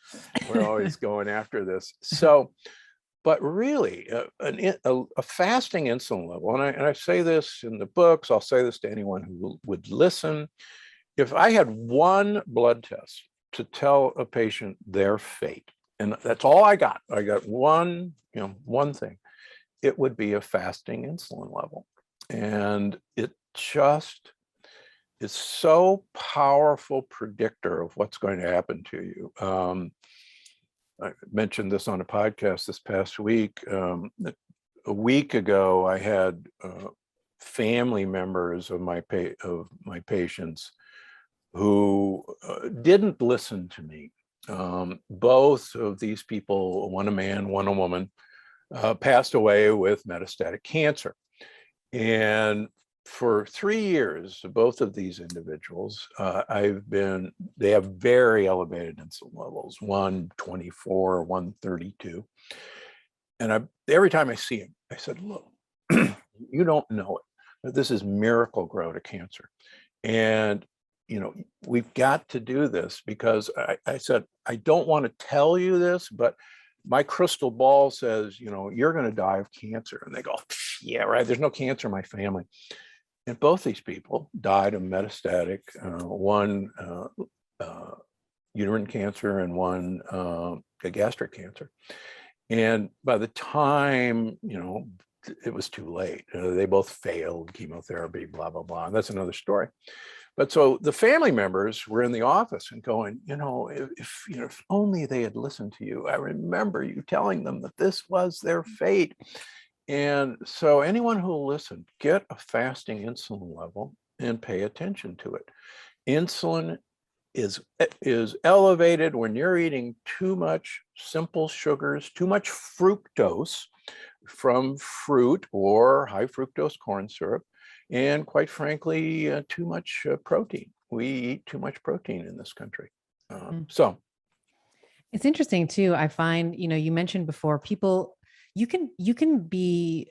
going after this. So, but really, a fasting insulin level, and I say this in the books. I'll say this to anyone who would listen. If I had one blood test to tell a patient their fate, and that's all I got one thing, it would be a fasting insulin level. And it just is so powerful predictor of what's going to happen to you. I mentioned this on a podcast this past week. A week ago, I had family members of my patients who didn't listen to me. Both of these people, one a man, one a woman, passed away with metastatic cancer. And for 3 years, both of these individuals, they have very elevated insulin levels, 124, 132. And every time I see them, I said, look, you don't know it, but this is Miracle-Gro to cancer. And we've got to do this, because I said, I don't want to tell you this, but my crystal ball says, you're going to die of cancer. And they go, yeah, right. There's no cancer in my family. And both these people died of metastatic, one uterine cancer and one gastric cancer. And by the time, it was too late. They both failed chemotherapy, blah, blah, blah. And that's another story. But so the family members were in the office and going, if only they had listened to you. I remember you telling them that this was their fate. And so anyone who will listen, get a fasting insulin level and pay attention to it. Insulin is elevated when you're eating too much simple sugars, too much fructose from fruit or high fructose corn syrup, and quite frankly, too much protein. We eat too much protein in this country. So it's interesting too. I find, you mentioned before, people you can be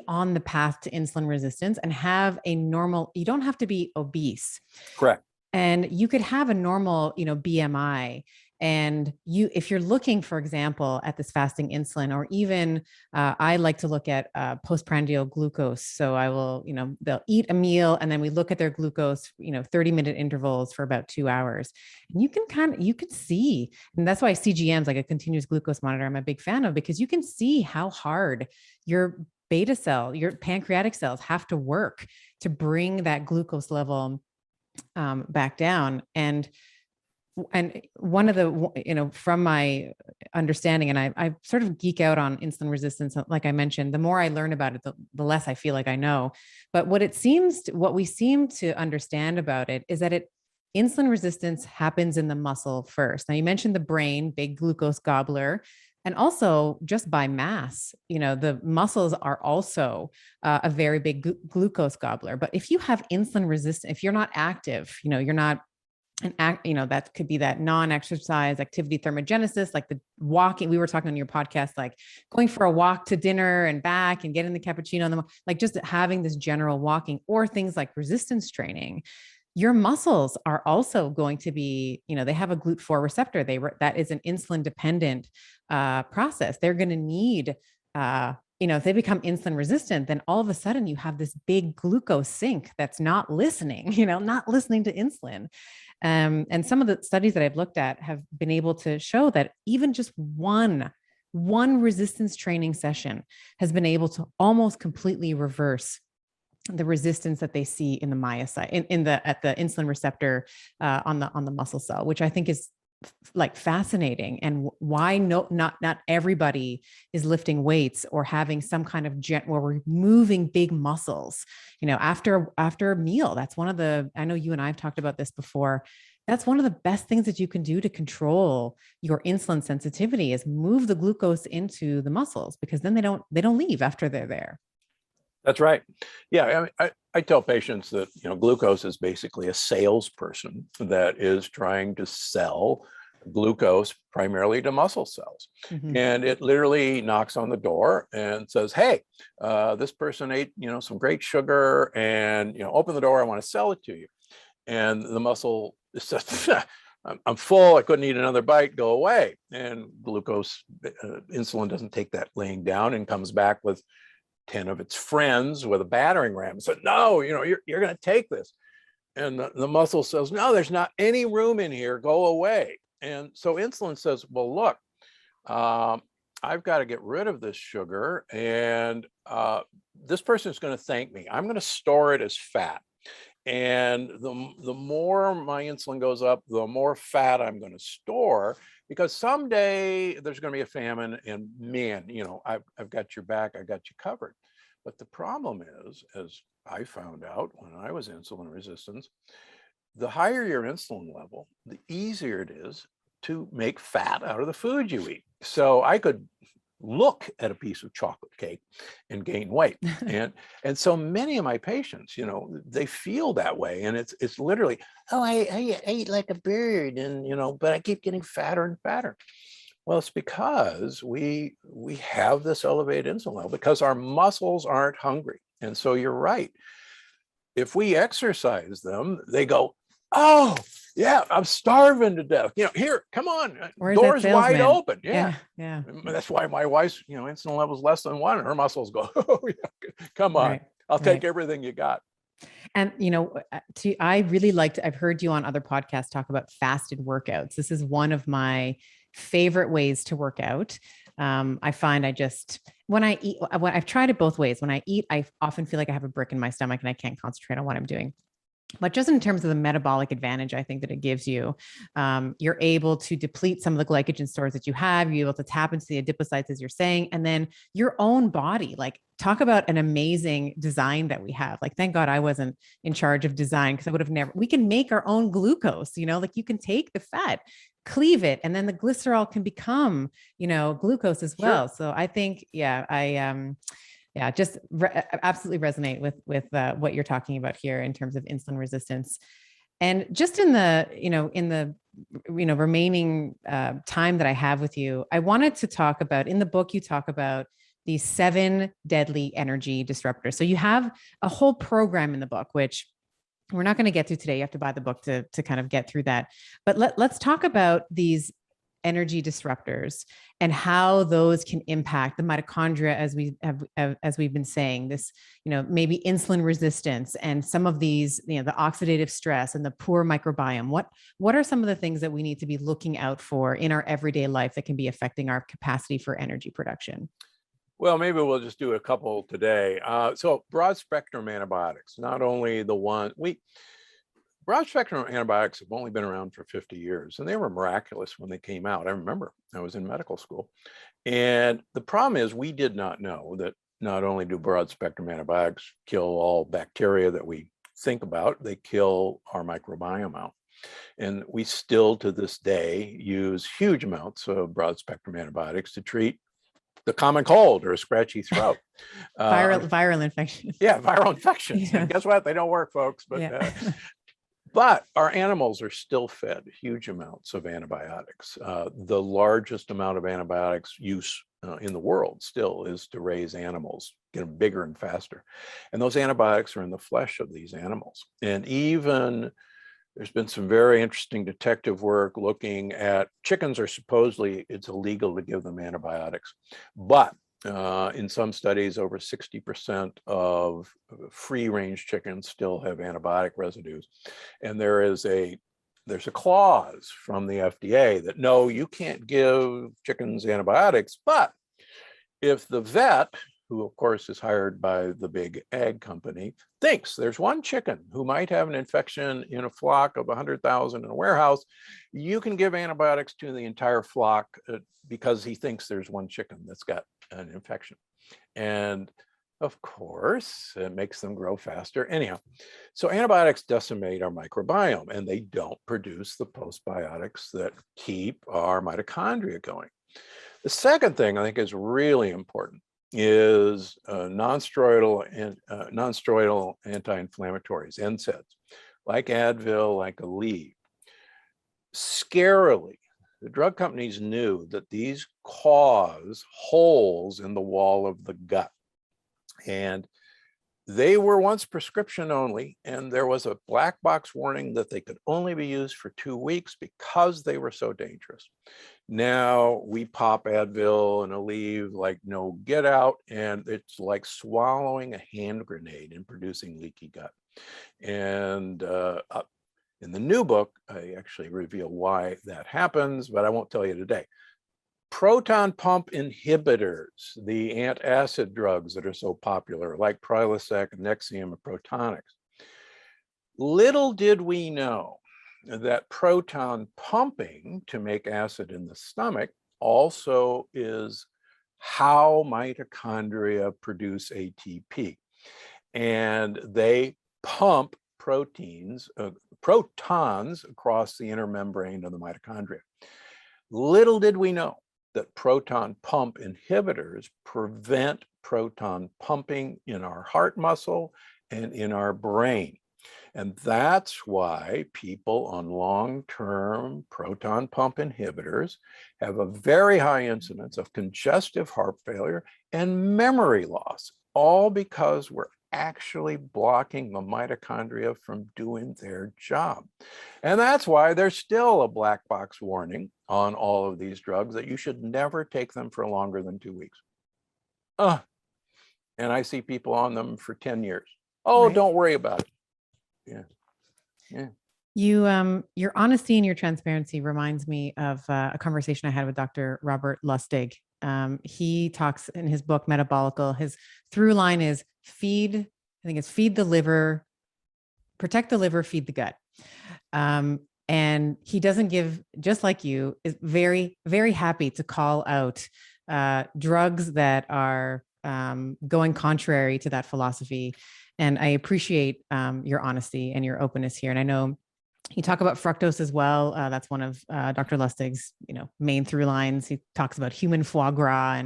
on the path to insulin resistance and have a normal, you don't have to be obese. Correct. And you could have a normal, BMI. And if you're looking, for example, at this fasting insulin, or even I like to look at postprandial glucose. So I will, they'll eat a meal and then we look at their glucose, 30-minute intervals for about 2 hours. And you can see, and that's why CGMs, like a continuous glucose monitor, I'm a big fan of, because you can see how hard your beta cell, your pancreatic cells have to work to bring that glucose level back down. And one of the, from my understanding, and I sort of geek out on insulin resistance, like I mentioned, the more I learn about it, the less I feel like I know. But what we seem to understand about it is that insulin resistance happens in the muscle first. Now, you mentioned the brain, big glucose gobbler, and also just by mass, the muscles are also a very big glucose gobbler. But if you have insulin resistance, if you're not active, you're not that could be that non-exercise activity thermogenesis, like the walking. We were talking on your podcast, like going for a walk to dinner and back and getting the cappuccino, like just having this general walking, or things like resistance training. Your muscles are also going to be, they have a GLUT4 receptor. That is an insulin dependent process. They're going to need, if they become insulin resistant, then all of a sudden you have this big glucose sink that's not listening, not listening to insulin. And some of the studies that I've looked at have been able to show that even just one resistance training session has been able to almost completely reverse the resistance that they see in the myocyte, at the insulin receptor on the muscle cell, which I think is like fascinating, and why not everybody is lifting weights or having some kind of where we're moving big muscles, after a meal. That's I know you and I have talked about this before. That's one of the best things that you can do to control your insulin sensitivity, is move the glucose into the muscles, because then they don't leave after they're there. That's right. Yeah, I tell patients that glucose is basically a salesperson that is trying to sell glucose primarily to muscle cells. Mm-hmm. And it literally knocks on the door and says, "Hey, this person ate some great sugar, and open the door. I want to sell it to you." And the muscle says, "I'm full. I couldn't eat another bite. Go away." And glucose, insulin doesn't take that laying down and comes back with 10 of its friends with a battering ram and said, "No, you're going to take this." And the muscle says, "No, there's not any room in here. Go away." And so insulin says, "Well, look, I've got to get rid of this sugar, and this person is going to thank me. I'm going to store it as fat. And the more my insulin goes up, the more fat I'm going to store, because someday there's going to be a famine, and man, I've got your back, I've got you covered." But the problem is, as I found out when I was insulin resistant, the higher your insulin level, the easier it is to make fat out of the food you eat. So I could look at a piece of chocolate cake and gain weight. And so many of my patients, they feel that way. And it's literally, "Oh, I ate like a bird, and but I keep getting fatter and fatter." Well, it's because we have this elevated insulin level because our muscles aren't hungry. And so you're right. If we exercise them, they go, "Oh, yeah, I'm starving to death. Here, come on, doors wide open." Yeah. That's why my wife's, insulin level's less than 1, and her muscles go, "Oh, yeah, come on, right. I'll take everything you got." And, I've heard you on other podcasts talk about fasted workouts. This is one of my favorite ways to work out. I find when I eat, I've tried it both ways. When I eat, I often feel like I have a brick in my stomach and I can't concentrate on what I'm doing. But just in terms of the metabolic advantage, I think that it gives you, you're able to deplete some of the glycogen stores that you have. You're able to tap into the adipocytes, as you're saying, and then your own body, like, talk about an amazing design that we have. Like, thank God I wasn't in charge of design, because I would have never, we can make our own glucose, like you can take the fat, cleave it, and then the glycerol can become, glucose as well. Sure. So I think, absolutely resonate with what you're talking about here in terms of insulin resistance. And just in the, remaining time that I have with you, I wanted to talk about, in the book, you talk about these 7 deadly energy disruptors. So you have a whole program in the book, which we're not going to get through today. You have to buy the book to kind of get through that. But let's talk about these energy disruptors and how those can impact the mitochondria, as we've been saying, this, maybe insulin resistance and some of these, the oxidative stress and the poor microbiome. What are some of the things that we need to be looking out for in our everyday life that can be affecting our capacity for energy production? Well, maybe we'll just do a couple today. So broad spectrum antibiotics, not only broad spectrum antibiotics have only been around for 50 years, and they were miraculous when they came out. I remember I was in medical school. And the problem is we did not know that not only do broad spectrum antibiotics kill all bacteria that we think about, they kill our microbiome out. And we still to this day use huge amounts of broad spectrum antibiotics to treat the common cold or a scratchy throat. Viral infections. Yeah, viral infections. Yeah. And guess what? They don't work, folks. But Yeah. but our animals are still fed huge amounts of antibiotics. The largest amount of antibiotics use in the world still is to raise animals, get them bigger and faster. And those antibiotics are in the flesh of these animals. And even there's been some very interesting detective work looking at chickens. Are supposedly it's illegal to give them antibiotics, but in some studies, over 60% of free-range chickens still have antibiotic residues, and there's a clause from the FDA that no, you can't give chickens antibiotics, but if the vet, who of course is hired by the big ag company, thinks there's one chicken who might have an infection in a flock of 100,000 in a warehouse, you can give antibiotics to the entire flock because he thinks there's one chicken that's got an infection. And of course, it makes them grow faster. Anyhow, so antibiotics decimate our microbiome and they don't produce the postbiotics that keep our mitochondria going. The second thing I think is really important is non-steroidal anti-inflammatories, NSAIDs, like Advil, like Aleve. Scarily, the drug companies knew that these cause holes in the wall of the gut. And they were once prescription only, and there was a black box warning that they could only be used for 2 weeks because they were so dangerous. Now we pop Advil and Aleve like no get out, and it's like swallowing a hand grenade and producing leaky gut. And in the new book, I actually reveal why that happens, but I won't tell you today. Proton pump inhibitors, the antacid drugs that are so popular, like Prilosec, Nexium, and Protonix. Little did we know that proton pumping to make acid in the stomach also is how mitochondria produce ATP. And they pump protons across the inner membrane of the mitochondria. Little did we know that proton pump inhibitors prevent proton pumping in our heart muscle and in our brain. And that's why people on long-term proton pump inhibitors have a very high incidence of congestive heart failure and memory loss, all because we're actually blocking the mitochondria from doing their job. And that's why there's still a black box warning on all of these drugs that you should never take them for longer than 2 weeks. And I see people on them for 10 years. Oh, right. Don't worry about it. Yeah. Your honesty and your transparency reminds me of a conversation I had with Dr. Robert Lustig. He talks in his book, Metabolic. His through line is feed the liver, protect the liver, feed the gut. And he doesn't give, just like you, is very, very happy to call out drugs that are going contrary to that philosophy. And I appreciate your honesty and your openness here. And I know you talk about fructose as well. That's one of Dr. Lustig's, main through lines. He talks about human foie gras,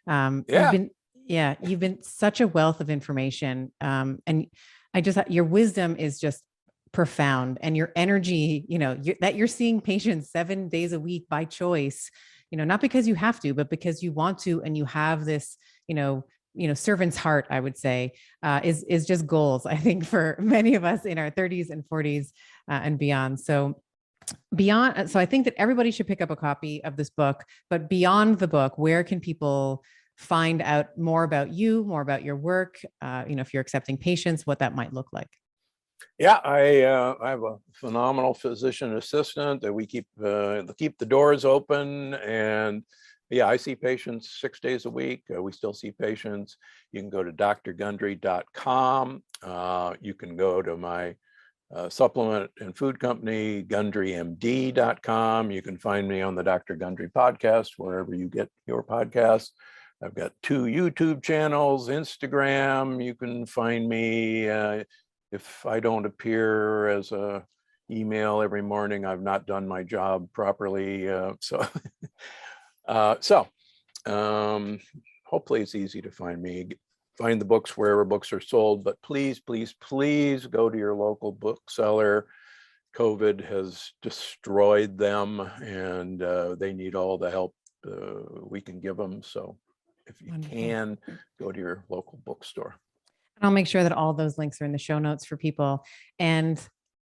and you've been such a wealth of information. And your wisdom is just profound, and your energy, that you're seeing patients 7 days a week by choice, not because you have to, but because you want to, and you have this, servant's heart, I would say, is just goals, I think, for many of us in our 30s and 40s and beyond. So I think that everybody should pick up a copy of this book, but beyond the book, where can people find out more about you, more about your work? If you're accepting patients, what that might look like. Yeah, I have a phenomenal physician assistant that we keep the doors open, and yeah, I see patients 6 days a week. We still see patients. You can go to drgundry.com. You can go to my supplement and food company, gundrymd.com. You can find me on the Dr. Gundry podcast, wherever you get your podcasts. I've got 2 YouTube channels, Instagram. You can find me. If I don't appear as a email every morning, I've not done my job properly. Hopefully it's easy to find me. Find the books wherever books are sold, but please, please, please go to your local bookseller. COVID has destroyed them, and they need all the help we can give them. So if you can, go to your local bookstore. And I'll make sure that all those links are in the show notes for people. And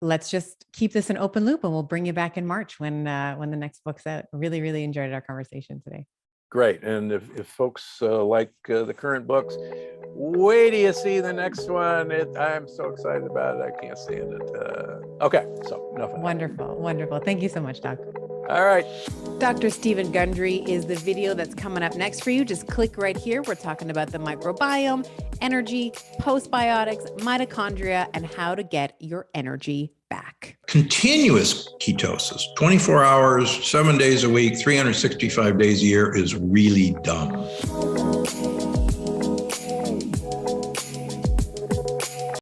let's just keep this an open loop, and we'll bring you back in March when the next book's out. Really, really enjoyed our conversation today. Great. And if folks like the current books, wait till you see the next one. I'm so excited about it. I can't stand it. Okay, so enough of that. Wonderful, wonderful. Thank you so much, Doc. All right. Dr. Stephen Gundry is the video that's coming up next for you. Just click right here. We're talking about the microbiome, energy, postbiotics, mitochondria, and how to get your energy back. Continuous ketosis, 24 hours, 7 days a week, 365 days a year is really dumb.